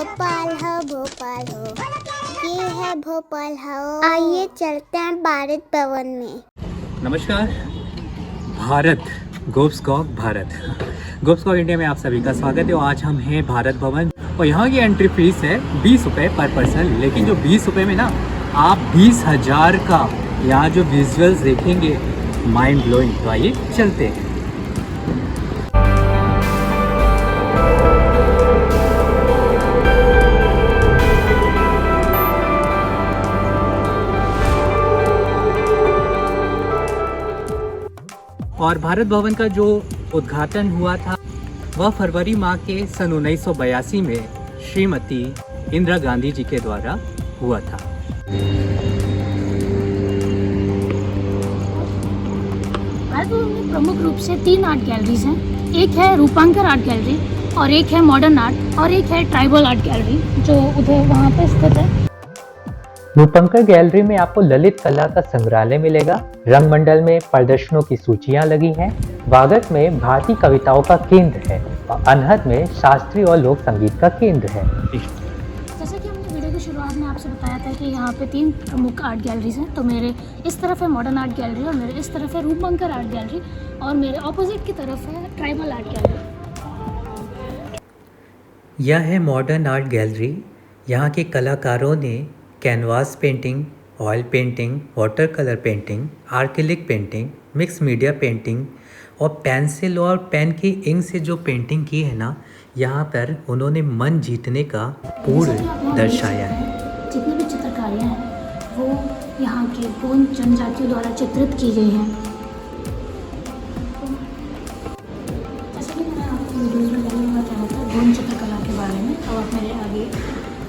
भोपाल हो ये है भोपाल हो। आइए चलते हैं भारत भवन में। नमस्कार। भारत गोप्सकॉक इंडिया में आप सभी का स्वागत है। आज हम हैं भारत भवन और यहाँ की एंट्री फीस है 20 रुपये पर पर्सन। लेकिन जो 20 रुपये में ना आप 20,000 का यहाँ जो विजुअल्स देखेंगे माइंड ब्लोइंग। तो आइए चलते हैं। और भारत भवन का जो उद्घाटन हुआ था वह फरवरी माह के सन 1982 में श्रीमती इंदिरा गांधी जी के द्वारा हुआ था। भारत भवन में प्रमुख रूप से 3 आर्ट गैलरीज हैं। एक है रूपांकर आर्ट गैलरी और एक है मॉडर्न आर्ट और एक है ट्राइबल आर्ट गैलरी जो उधर वहाँ पे स्थित है। रूपंकर गैलरी में आपको ललित कला का संग्रहालय मिलेगा। रंगमंडल में प्रदर्शनों की सूचियां लगी हैं। वागड में भारतीय कविताओं का केंद्र है और अनहद में शास्त्रीय और लोक संगीत का केंद्र है। जैसा कि हमने वीडियो की शुरुआत में आपसे बताया था कि यहाँ पे 3 प्रमुख आर्ट गैलरीज हैं। तो मेरे इस तरफ है मॉडर्न आर्ट गैलरी और मेरे इस तरफ है रूपंकर आर्ट गैलरी और मेरे ऑपोजिट की तरफ है ट्राइबल आर्ट गैलरी। यह है मॉडर्न आर्ट गैलरी। यहाँ के कलाकारों ने canvas painting, oil painting, water colour painting, acrylic painting, mix media painting और पेंसिल और पेन की इंक से जो पेंटिंग की है ना, यहाँ पर उन्होंने मन जीतने का पूर्ण दर्शाया है। जितनी भी चित्रकारियाँ हैं वो यहाँ के गोंड जनजातियों द्वारा चित्रित की गई हैं। जैसे कि मैंने आपको वीडियोज़ में पहले बताया था गोंड चित्रकला के बारे में, तो आप मेरे आगे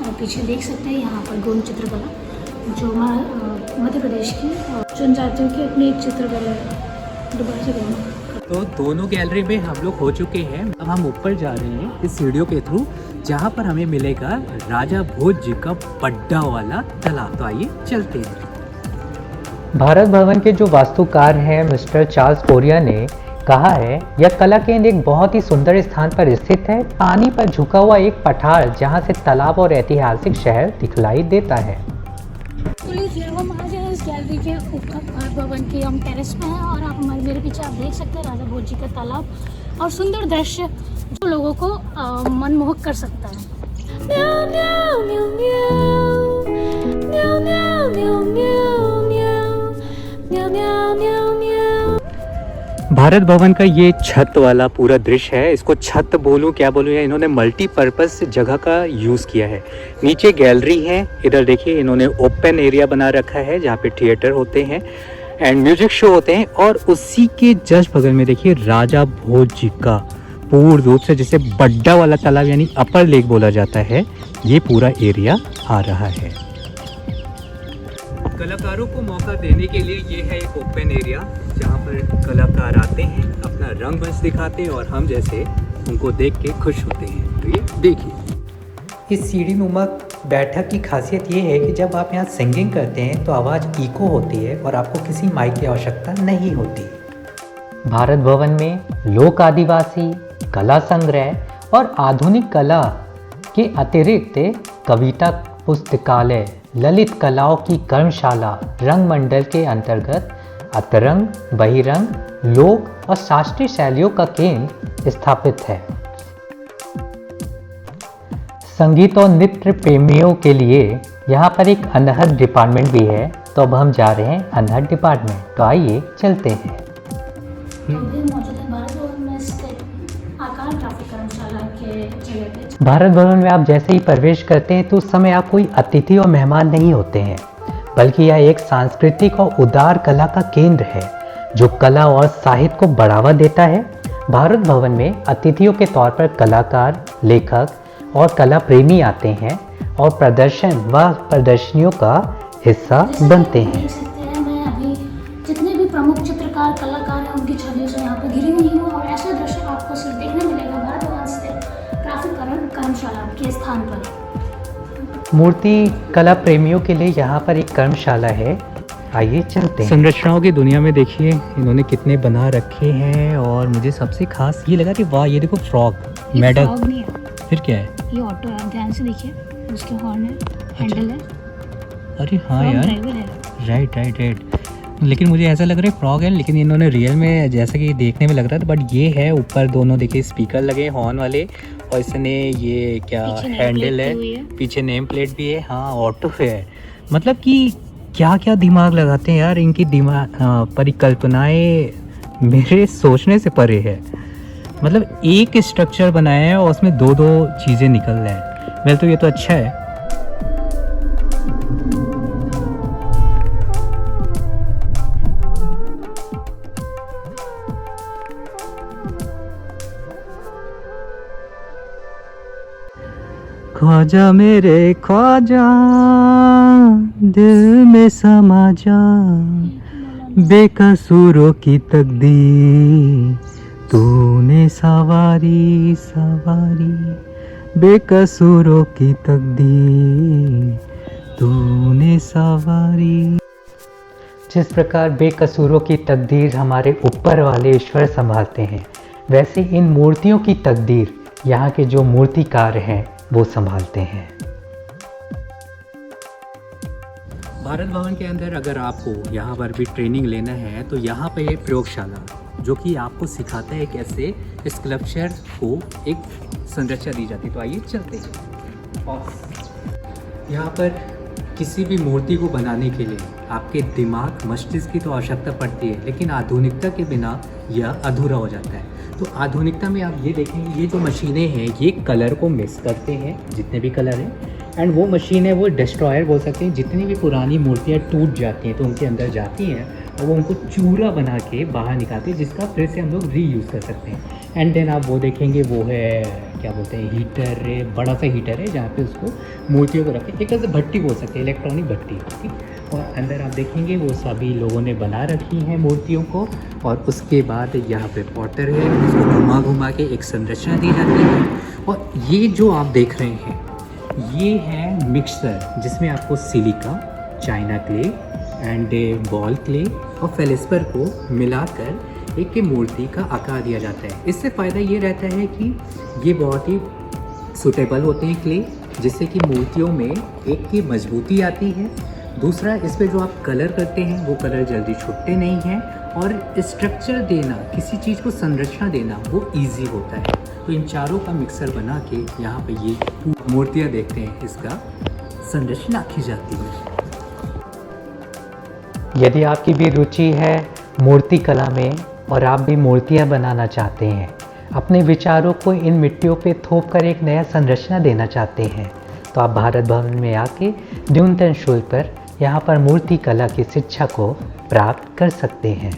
और पीछे देख सकते हैं यहाँ पर गोंड चित्रकला जो मध्य प्रदेश की जनजातियों की अपनी एक चित्रकला है। दोबारा से तो दोनों गैलरी में हम लोग हो चुके हैं। अब हम ऊपर जा रहे हैं इस सीढ़ियों के थ्रू, जहाँ पर हमें मिलेगा राजा भोज जी का बड़ा वाला तालाब। तो आइए चलते हैं। भारत भवन के जो वास्तुकार हैं मिस्टर चार्ल्स कोरिया ने कहा है, यह कला केंद्र एक बहुत ही सुंदर स्थान पर स्थित है। पानी पर झुका हुआ एक पठार जहां से तालाब और ऐतिहासिक शहर दिखलाई देता है। हम आज हैं इस गैलरी के ऊपर भारत भवन के हम टेरेस में हैं और आप हमारे मेरे पीछे आप देख सकते हैं राजा भोज जी का तालाब और सुंदर दृश्य जो लोगों को मनमोहक कर सकता है। भारत भवन का ये छत वाला पूरा दृश्य है। इसको छत बोलूँ क्या बोलूँ, या इन्होंने मल्टीपर्पस जगह का यूज़ किया है। नीचे गैलरी है, इधर देखिए इन्होंने ओपन एरिया बना रखा है जहाँ पे थिएटर होते हैं एंड म्यूजिक शो होते हैं। और उसी के जस्ट बगल में देखिए राजा भोज जी का पूर्ण रूप से जिसे बड्डा वाला तालाब यानी अपर लेक बोला जाता है, ये पूरा एरिया आ रहा है। कलाकारों को मौका देने के लिए ये है एक ओपन एरिया जहाँ पर कलाकार आते हैं, अपना रंग मंच दिखाते हैं और हम जैसे उनको देख के खुश होते हैं। तो ये देखिए, इस सीढ़ी नुमा बैठक की खासियत ये है कि जब आप यहाँ सिंगिंग करते हैं तो आवाज़ इको होती है और आपको किसी माइक की आवश्यकता नहीं होती। भारत भवन में लोक आदिवासी कला संग्रह और आधुनिक कला के अतिरिक्त कविता पुस्तकालय, ललित कलाओं की कर्मशाला, रंगमंडल के अंतर्गत अतरंग, बहिरंग, लोक और शास्त्रीय शैलियों का केंद्र स्थापित है। संगीत और नृत्य प्रेमियों के लिए यहाँ पर एक अनहद डिपार्टमेंट भी है। तो अब हम जा रहे हैं अनहद डिपार्टमेंट। तो आइए चलते हैं। भारत भवन में आप जैसे ही प्रवेश करते हैं तो उस समय आप कोई अतिथि और मेहमान नहीं होते हैं, बल्कि यह एक सांस्कृतिक और उदार कला का केंद्र है जो कला और साहित्य को बढ़ावा देता है। भारत भवन में अतिथियों के तौर पर कलाकार, लेखक और कला प्रेमी आते हैं और प्रदर्शन व प्रदर्शनियों का हिस्सा बनते हैं। मैं अभी जितने भी प्रमुख चित्रकार कलाकार हैं उनकी छवियों से यहाँ पर घिरी हुई हूँ और ऐसा दृश्य आपको सिर्फ देखने मिलेगा भारत भवन स्थित ट्रैफिक कर्मशाला के स्थान पर। मूर्ति कला प्रेमियों के लिए यहाँ पर एक कर्मशाला है। आइए चलते हैं। संरचनाओं की दुनिया में देखिए इन्होंने कितने बना रखे हैं और मुझे सबसे खास ये लगा कि वाह, ये देखो फ्रॉग मेडल, फिर क्या है? ये ऑटो है, आप ध्यान से देखिए, उसके हॉर्न है, हैंडल है, अरे हाँ और यार, ड्राइवर है। राइट। लेकिन मुझे ऐसा लग रहा है फ्रॉग है, लेकिन इन्होंने रियल में जैसा कि देखने में लग रहा था, बट ये है ऊपर दोनों देखिए स्पीकर लगे हॉर्न वाले, और इसने ये क्या पीछे नेम हैंडल प्लेट है, दी हुई है। पीछे नेम प्लेट भी है। हाँ ऑटो है, मतलब कि क्या क्या दिमाग लगाते हैं यार, इनकी दिमाग परिकल्पनाएं मेरे सोचने से परे है। मतलब एक स्ट्रक्चर बनाया है और उसमें दो चीज़ें निकल रहे हैं। वेल तो ये तो अच्छा है। ख्वाजा मेरे ख्वाजा, दिल में समा जा, बेकसूरों की तकदीर तूने सवारी, बेकसूरों की तकदीर तूने सवारी। जिस प्रकार बेकसूरों की तकदीर हमारे ऊपर वाले ईश्वर संभालते हैं, वैसे इन मूर्तियों की तकदीर यहाँ के जो मूर्तिकार हैं वो संभालते हैं। भारत भवन के अंदर अगर आपको यहाँ पर भी ट्रेनिंग लेना है तो यहाँ पे ये प्रयोगशाला जो कि आपको सिखाता है कैसे स्कल्पचर को एक संरचना दी जाती है। तो आइए चलते हैं। और यहाँ पर किसी भी मूर्ति को बनाने के लिए आपके दिमाग मस्तिष्क की तो आवश्यकता पड़ती है, लेकिन आधुनिकता के बिना यह अधूरा हो जाता है। तो आधुनिकता में आप ये देखेंगे, ये जो मशीनें हैं ये कलर को मिक्स करते हैं, जितने भी कलर हैं, एंड वो मशीन है वो डिस्ट्रॉयर बोल सकते हैं। जितनी भी पुरानी मूर्तियाँ टूट जाती हैं तो उनके अंदर जाती हैं और वो उनको चूरा बना के बाहर निकालती है, जिसका फिर से हम लोग रीयूज़ कर सकते हैं। एंड देन आप वो देखेंगे, वो है क्या बोलते हैं, हीटर है, बड़ा सा हीटर है जहाँ पे उसको मूर्तियों को रखें, एक तरह से भट्टी बोल सकते हैं, इलेक्ट्रॉनिक भट्टी, ठीक। और अंदर आप देखेंगे वो सभी लोगों ने बना रखी हैं मूर्तियों को, और उसके बाद यहाँ पे पॉटर है, उसको घुमा के एक संरचना दी जाती है। और ये जो आप देख रहे हैं ये है मिक्सर, जिसमें आपको silica, China clay and ball clay और फेलिस्पर को मिलाकर एक मूर्ति का आकार दिया जाता है। इससे फ़ायदा ये रहता है कि ये बहुत ही सूटेबल होते हैं क्ले, जिससे कि मूर्तियों में एक की मजबूती आती है, दूसरा इस पर जो आप कलर करते हैं वो कलर जल्दी छूटते नहीं हैं, और स्ट्रक्चर देना, किसी चीज़ को संरचना देना वो इजी होता है। तो इन चारों का मिक्सर बना के यहाँ पे ये मूर्तियाँ देखते हैं, इसका संरचना की जाती है। यदि आपकी भी रुचि है मूर्ति कला में और आप भी मूर्तियाँ बनाना चाहते हैं, अपने विचारों को इन मिट्टियों पे थोप कर एक नया संरचना देना चाहते हैं, तो आप भारत भवन में आके न्यूनतम शुल्क पर यहाँ पर मूर्ति कला की शिक्षा को प्राप्त कर सकते हैं।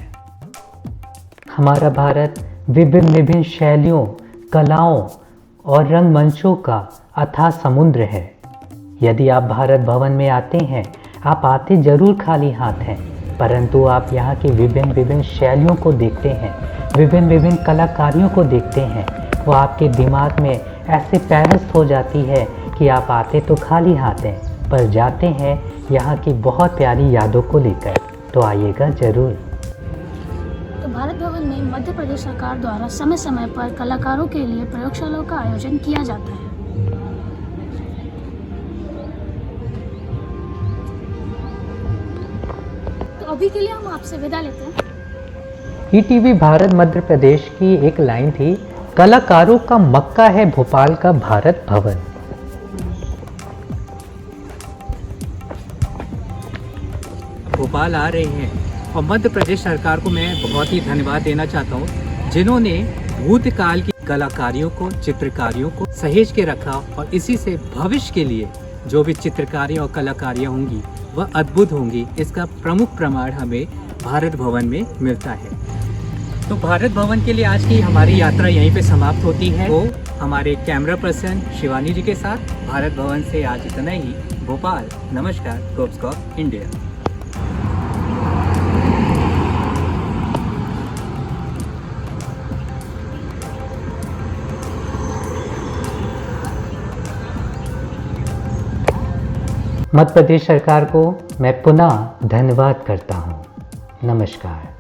हमारा भारत विभिन्न शैलियों, कलाओं और रंगमंचों का अथाह समुद्र है। यदि आप भारत भवन में आते हैं, आप आते जरूर खाली हाथ हैं, परंतु आप यहाँ की विभिन्न शैलियों को देखते हैं, विभिन्न कलाकारियों को देखते हैं, वो आपके दिमाग में ऐसे पैरस्त हो जाती है कि आप आते तो खाली हाथ हैं, पर जाते हैं यहाँ की बहुत प्यारी यादों को लेकर। तो आइएगा ज़रूर। तो भारत भवन में मध्य प्रदेश सरकार द्वारा समय समय पर कलाकारों के लिए प्रयोगशालाओं का आयोजन किया जाता है। तो अभी के लिए हम आपसे विदा लेते हैं। ईटीवी भारत मध्य प्रदेश की एक लाइन थी, कलाकारों का मक्का है भोपाल का भारत भवन। भोपाल आ रहे हैं, और मध्य प्रदेश सरकार को मैं बहुत ही धन्यवाद देना चाहता हूँ, जिन्होंने भूतकाल की कलाकारियों को, चित्रकारियों को सहेज के रखा, और इसी से भविष्य के लिए जो भी चित्रकारियाँ और कलाकारियाँ होंगी वह अद्भुत होंगी। इसका प्रमुख प्रमाण हमें भारत भवन में मिलता है। तो भारत भवन के लिए आज की हमारी यात्रा यहीं पे समाप्त होती है। तो हमारे कैमरा पर्सन शिवानी जी के साथ भारत भवन से आज इतना ही। भोपाल, नमस्कार, गोप्सकॉप इंडिया। मध्य प्रदेश सरकार को मैं पुनः धन्यवाद करता हूँ। नमस्कार।